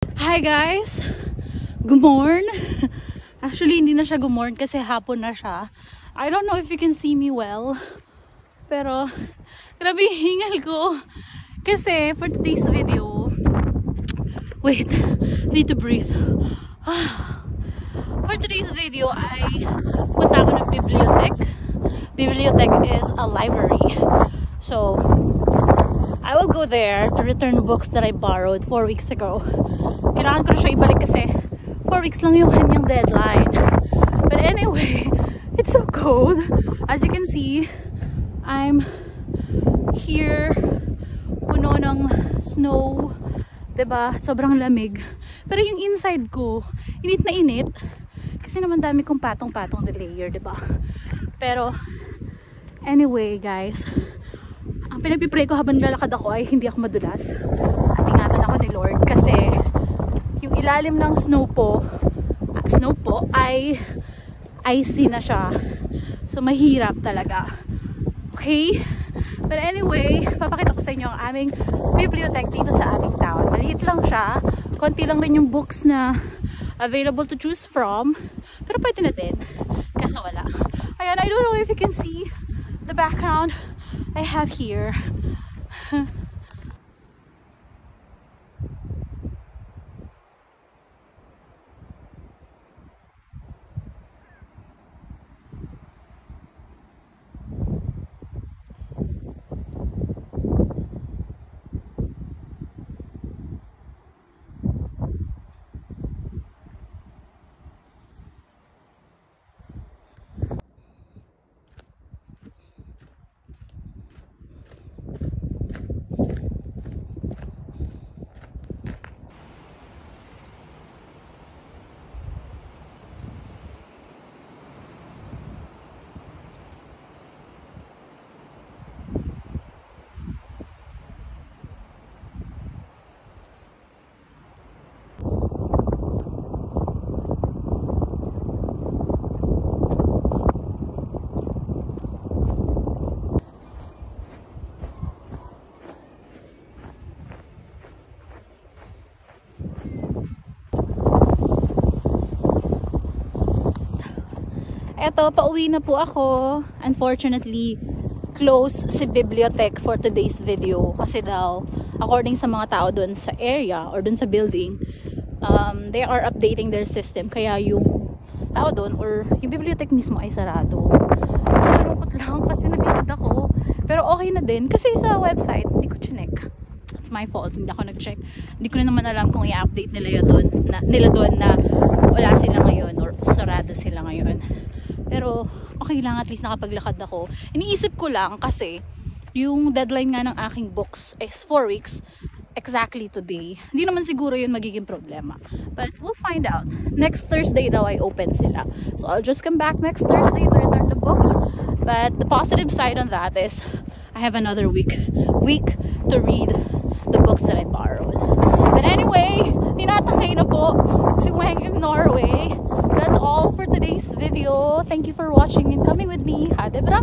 Hi guys! Good morn! Actually, hindi na siya good morn kasi hapon na siya. I don't know if you can see me well. Pero, grabe yung hingal ko. Kasi, for today's video... Wait, I need to breathe. For today's video, punta ako ng bibliothèque. Bibliothèque is a library. So, I will go there to return books that I borrowed 4 weeks ago. Kailangan ko na siya ibalik kasi 4 weeks lang yung kanyang deadline. But anyway, it's so cold. As you can see, I'm here, puno ng snow, diba? Sobrang lamig. Pero yung inside ko, init na init. Kasi naman dami kong patong-patong na layer, diba? Pero, anyway guys, ang pinagpipray ko habang nilalakad ako ay hindi ako madulas. At ingatan ako ni Lord kasi yung ilalim ng snow po ay icy na siya. So mahirap talaga. Okay? But anyway, papakita ko sa inyo ang aming bibliothèque dito sa aming town. Maliit lang siya. Konti lang rin yung books na available to choose from. Pero pwede na din. Kaso wala. Ayan, I don't know if you can see the background I have here. Eto, pauwi na po ako. Unfortunately, close si bibliothèque for today's video. Kasi daw, according sa mga tao dun sa area or dun sa building, they are updating their system. Kaya yung tao dun or yung bibliothèque mismo ay sarado. Malungkot lang kasi naglakad ako. Pero okay na din. Kasi sa website, hindi ko chinek. It's my fault. Hindi ako nag-check. Hindi ko na naman alam kung i-update nila doon na wala sila ngayon or sarado sila ngayon. Pero okay lang, at least nakapaglakad ako. Iniisip ko lang kasi yung deadline nga ng aking books is 4 weeks exactly today. Hindi naman siguro yun magiging problema. But we'll find out. Next Thursday daw ay open sila. So I'll just come back next Thursday to return the books. But the positive side on that is I have another week to read the books that I borrowed. But anyway, tinatangay na po si Weng in Norway. That's all for today's video. Thank you for watching and coming with me. Ha det bra!